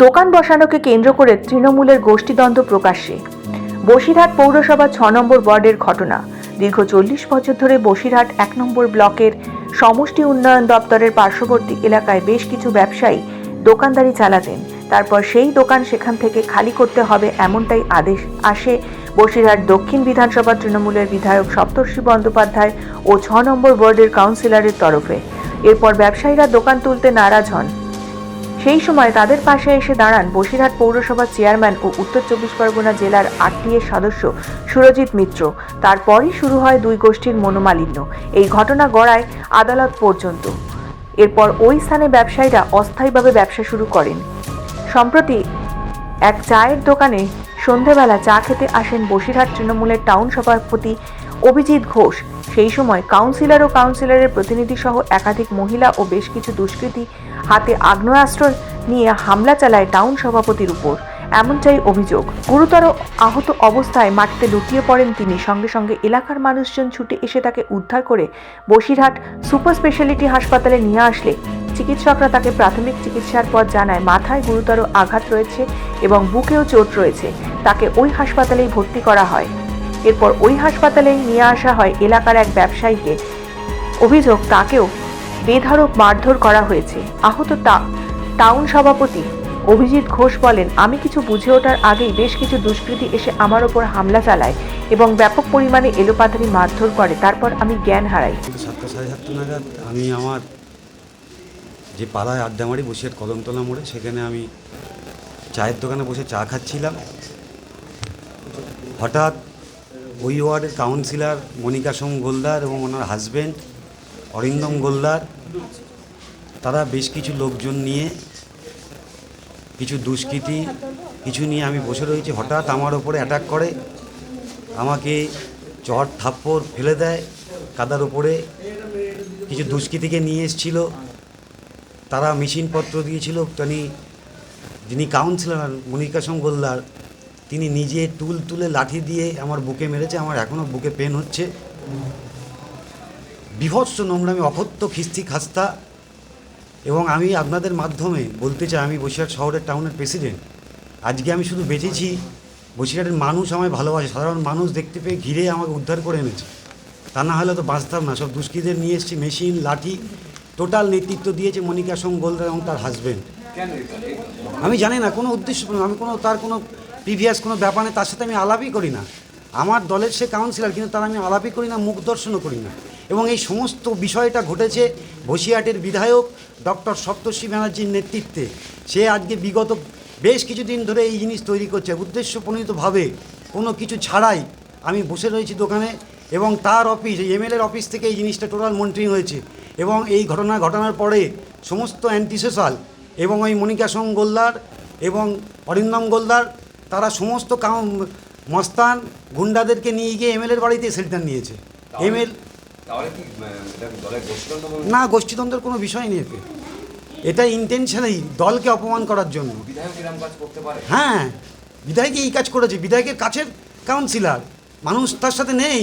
দোকান বসানোকে কেন্দ্র করে তৃণমূলের গোষ্ঠীদ্বন্দ্ব প্রকাশ্যে। বসিরহাট পৌরসভা ৬ নম্বর ওয়ার্ডের ঘটনা। দীর্ঘ ৪০ বছর ধরে বসিরহাট ১ নম্বর ব্লকের সমষ্টি উন্নয়ন দপ্তরের পার্শ্ববর্তী এলাকায় বেশ কিছু ব্যবসায়ী দোকানদারি চালাতেন। তারপর সেই দোকান সেখান থেকে খালি করতে হবে এমনটাই আদেশ আসে বসিরহাট দক্ষিণ বিধানসভা তৃণমূলের বিধায়ক সপ্তর্ষি বন্দ্যোপাধ্যায় ও ৬ নম্বর ওয়ার্ডের কাউন্সিলরের তরফে। এরপর ব্যবসায়ীরা দোকান তুলতে নারাজ হন। সেই সময় তাদের পাশে এসে দাঁড়ান বসিরহাট পৌরসভার চেয়ারম্যান ও উত্তর ২৪ পরগনা জেলার আরটিএর সদস্য সুরজিৎ মিত্র। তারপরই শুরু হয় দুই গোষ্ঠীর মনোমালিন্য। এই ঘটনা গড়ায় আদালত পর্যন্ত। এরপর ওই স্থানে ব্যবসায়ীরা অস্থায়ীভাবে ব্যবসা শুরু করেন। সম্প্রতি এক চায়ের দোকানে সন্ধেবেলা চা খেতে আসেন বসিরহাট তৃণমূলের টাউন সভাপতি অভিজিৎ ঘোষ। সেই সময় কাউন্সিলর ও কাউন্সিলরের প্রতিনিধি সহ একাধিক মহিলা ও বেশ কিছু দুষ্কৃতী হাতে আগ্নেয়াস্ত্র নিয়ে হামলা চালায় টাউন সভাপতির উপর, এমনটাই অভিযোগ। গুরুতর আহত অবস্থায় মাটিতে লুটিয়ে পড়েন তিনি। সঙ্গে সঙ্গে এলাকার মানুষজন ছুটে এসে তাকে উদ্ধার করে বসিরহাট সুপার স্পেশালিটি হাসপাতালে নিয়ে আসলে চিকিৎসকরা তাকে প্রাথমিক চিকিৎসার পর জানায় মাথায় গুরুতর আঘাত রয়েছে এবং বুকেও চোট রয়েছে। তাকে ওই হাসপাতালেই ভর্তি করা হয়। এরপর ওই হাসপাতালে নিয়ে আসা হয় এলাকার এক ব্যবসায়ীকে। অভিযোগ তাকেও বেধড়ক মারধর করা হয়েছে। আহত টাউন সভাপতি অভিজিৎ ঘোষ বলেন, আমি কিছু বুঝে ওঠার আগেই বেশ কিছু দুষ্কৃতী এসে আমার ওপর হামলা চালায় এবং ব্যাপক পরিমাণে এলোপাথারি মারধর করে। তারপর আমি জ্ঞান হারাই। ৭টা সাড়ে ৭টা নাগাদ আমি আমার যে পাড়ায় আড্ডামারি বসিরহাট কদমতলা মোড়ে, সেখানে আমি চায়ের দোকানে বসে চা খাচ্ছিলাম। হঠাৎ ওই ওয়ার্ডের কাউন্সিলর মনিকা সোম গোলদার এবং ওনার হাজব্যান্ড অরিন্দম গোলদার, তারা বেশ কিছু লোকজন নিয়ে, কিছু দুষ্কৃতী কিছু নিয়ে আমি বসে রয়েছি। হঠাৎ আমার ওপরে অ্যাটাক করে, আমাকে চট থাপ্পড় ফেলে দেয় কাদার ওপরে। কিছু দুষ্কৃতীকে নিয়ে এসেছিল, তারা মেশিনপত্র দিয়েছিল। যিনি কাউন্সিলর মনিকা সোম গোলদার, তিনি নিজে টুল তুলে লাঠি দিয়ে আমার বুকে মেরেছে। আমার এখনও বুকে পেন হচ্ছে। বিভৎস নোংরামি, অকথ্য খিস্তি খাস্তা। এবং আমি আপনাদের মাধ্যমে বলতে চাই, আমি বসিরহাট শহরের টাউনের প্রেসিডেন্ট। আজকে আমি শুধু বেঁচেছি, বসিরহাটের মানুষ আমায় ভালোবাসে। সাধারণ মানুষ দেখতে পেয়ে ঘিরে আমাকে উদ্ধার করে এনেছে। তা না হলে তো বাঁচতাম না। সব দুষ্কৃতীদের নিয়ে এসেছি, মেশিন লাঠি, টোটাল নেতৃত্ব দিয়েছে মনিকা সোম গোলদার এবং তার হাজব্যান্ড। আমি জানি না, কোনো উদ্দেশ্য, আমি তার কোনো প্রিভিয়াস কোনো ব্যাপার নেই, তার সাথে আমি আলাপই করি না। আমার দলের সে কাউন্সিলর, কিন্তু তার আমি আলাপই করি না, মুখ দর্শনও করি না। এবং এই সমস্ত বিষয়টা ঘটেছে বসিরহাটের বিধায়ক ডক্টর সপ্তর্ষি ব্যানার্জির নেতৃত্বে। সে আজকে বিগত বেশ কিছুদিন ধরে এই জিনিস তৈরি করছে উদ্দেশ্যপ্রণীতভাবে, কোনো কিছু ছাড়াই। আমি বসে রয়েছি দোকানে এবং তার অফিস, এমএলএর অফিস থেকে এই জিনিসটা টোটাল মনিটরিং হয়েছে। এবং এই ঘটনার পরে সমস্ত অ্যান্টি সোশ্যাল এবং ওই মনিকা সোম গোলদার এবং অরিন্দম গোলদার, তারা সমস্ত মস্তান গুন্ডাদেরকে নিয়ে গিয়ে এমএলএর বাড়িতে শেল্টার নিয়েছে। না, গোষ্ঠীদ্বন্দ্বের কোনো বিষয় নেই এতে। এটা ইন্টেনশনালি দলকে অপমান করার জন্য। হ্যাঁ, বিধায়ক এই কাজ করেছে। বিধায়কের কাছের কাউন্সিলর, মানুষ তার সাথে নেই,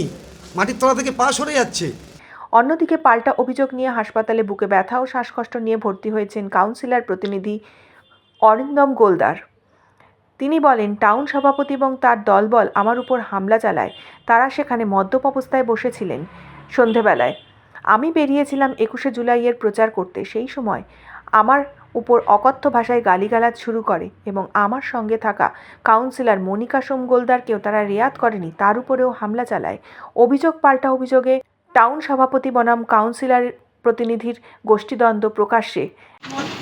মাটির তলা থেকে পা সরে যাচ্ছে। অন্যদিকে পাল্টা অভিযোগ নিয়ে হাসপাতালে বুকে ব্যথা ও শ্বাসকষ্ট নিয়ে ভর্তি হয়েছেন কাউন্সিলর প্রতিনিধি অরিন্দম গোলদার। তিনি বলেন, টাউন সভাপতি এবং তার দলবল আমার উপর হামলা চালায়। তারা সেখানে মদ্যপ অবস্থায় বসেছিলেন। সন্ধেবেলায় আমি বেরিয়েছিলাম ২১শে জুলাইয়ের প্রচার করতে। সেই সময় আমার উপর অকথ্য ভাষায় গালিগালাজ শুরু করে এবং আমার সঙ্গে থাকা কাউন্সিলর মনিকা সোম গোলদারকেও তারা রেয়াত করেনি, তার উপরেও হামলা চালায়। অভিযোগ পাল্টা অভিযোগে টাউন সভাপতি বনাম কাউন্সিলর প্রতিনিধির গোষ্ঠীদ্বন্দ্ব প্রকাশ্যে।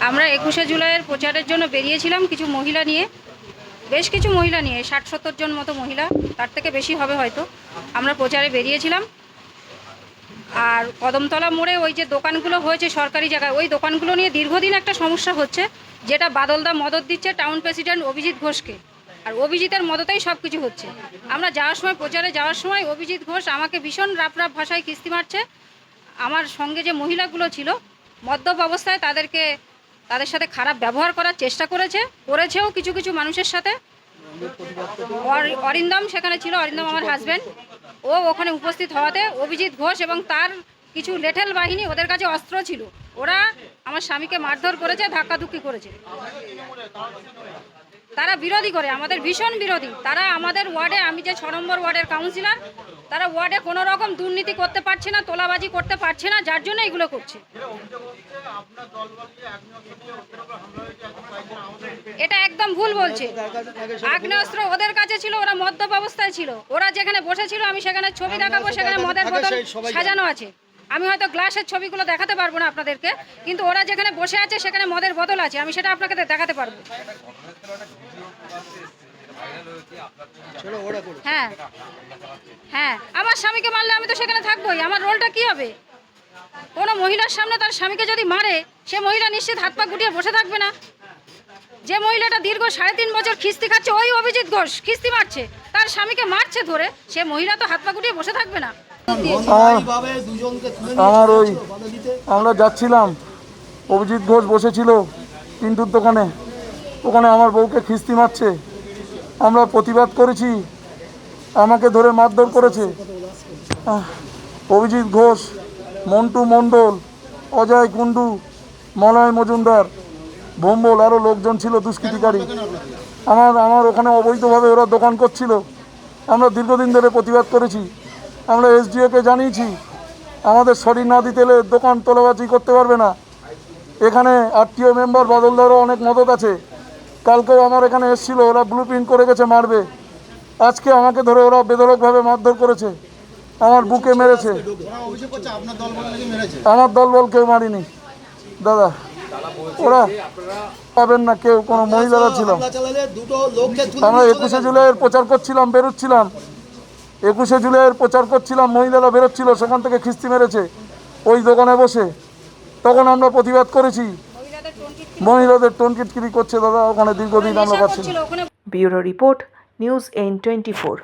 আমরা ২১শে জুলাইয়ের প্রচারের জন্য বেরিয়েছিলাম কিছু মহিলা নিয়ে, বেশ কিছু মহিলা নিয়ে, ৬০-৭০ জন মতো মহিলা, তার থেকে বেশি হবে হয়তো। আমরা প্রচারে বেরিয়েছিলাম। আর কদমতলা মোড়ে ওই যে দোকানগুলো হয়েছে সরকারি জায়গায়, ওই দোকানগুলো নিয়ে দীর্ঘদিন একটা সমস্যা হচ্ছে, যেটা বাদলদা মদত দিচ্ছে টাউন প্রেসিডেন্ট অভিজিৎ ঘোষকে। আর অভিজিতের মদতেই সব কিছু হচ্ছে। আমরা যাওয়ার সময়, প্রচারে যাওয়ার সময় অভিজিৎ ঘোষ আমাকে ভীষণ রাফ ভাষায় কিস্তি মারছে। আমার সঙ্গে যে মহিলাগুলো ছিল মদ্যপ অবস্থায়, তাদের সাথে খারাপ ব্যবহার করার চেষ্টা করেছেও কিছু কিছু মানুষের সাথে। অরিন্দম সেখানে ছিল, অরিন্দম আমার হাজব্যান্ড। ও ওখানে উপস্থিত হওয়াতে অভিজিৎ ঘোষ এবং তার কিছু লেঠেল বাহিনী, ওদের কাছে অস্ত্র ছিল, ওরা আমার স্বামীকে মারধর করেছে, ধাক্কাধুক্কি করেছে। তারা বিরোধী করে, আমাদের ভীষণ বিরোধী। তারা আমাদের ওয়ার্ডে, আমি যে 6 নম্বর ওয়ার্ডের কাউন্সিলর, তারা ওয়ার্ডে কোনো রকম দুর্নীতি করতে পারছে না, তোলাবাজি করতে পারছে না, যার জন্য এগুলো করছে। এটা একদম ভুল বলছে। আগ্নেয়াস্ত্র ওদের কাছে ছিল, ওরা মদ্যপ অবস্থায় ছিল। ওরা যেখানে বসেছিল আমি সেখানে ছবি দেখাবো, সেখানে মদের বোতল সাজানো আছে। আমি হয়তো গ্লাসের ছবিগুলো দেখাতে পারবো না আপনাদেরকে, কিন্তু ওরা যেখানে বসে আছে সেখানে মদের বোতল আছে, আমি সেটা আপনাকে দেখাতে পারবো। হ্যাঁ হ্যাঁ, আমার স্বামীকে মারলে আমি তো সেখানে থাকবোই। আমার রোলটা কি হবে? কোনো মহিলার সামনে তার স্বামীকে যদি মারে, সে মহিলা নিশ্চিত হাত পা গুটিয়ে বসে থাকবে না। যে মহিলাটা দীর্ঘ 3.5 বছর খিস্তি খাচ্ছে, ওই অভিজিৎ ঘোষ খিস্তি মারছে, তার স্বামীকে মারছে ধরে, সে মহিলা তো হাত পা গুটিয়ে বসে থাকবে না। আমার ওই আমরা যাচ্ছিলাম, অভিজিৎ ঘোষ বসেছিল পিন্টুর দোকানে, ওখানে আমার বউকে খিস্তি মারছে। আমরা প্রতিবাদ করেছি, আমাকে ধরে মারধর করেছে। অভিজিৎ ঘোষ, মন্টু মণ্ডল, অজয় কুণ্ডু, মলয় মজুমদার, ভোম্বল, আরও লোকজন ছিল দুষ্কৃতিকারী। আমার ওখানে অবৈধভাবে ওরা দোকান করছিল। আমরা দীর্ঘদিন ধরে প্রতিবাদ করেছি। আমরা এসডিওকে জানিয়েছি, আমাদের শরীর না দিতে এলে দোকান তোলাবাজি করতে পারবে না। এখানে আরটিও মেম্বার বাদলদারও অনেক মদত আছে। কালকেও আমার এখানে এসেছিল, ওরা ব্লু প্রিন্ট করে গেছে মারবে। আজকে আমাকে ধরে ওরা বেধড়কভাবে মারধর করেছে, আমার বুকে মেরেছে। আমার দলবল কেউ মারিনি দাদা, ওরা পাবেন না কেউ, কোনো মহিলারা ছিল। আমরা 21শে জুলাইয়ের প্রচার করছিলাম, বেরোচ্ছিলাম 21শে জুলাইয়ের প্রচার করছিলাম, মহিলারা বেরোচ্ছিল, সেখান থেকে খিস্তি মেরেছে ওই দোকানে বসে। তখন আমরা প্রতিবাদ করেছি। মহিলাদের টোনকিটকিরি করছে দাদা, ওখানে দীর্ঘদিন আমরা পাচ্ছি। Bureau report, news N24।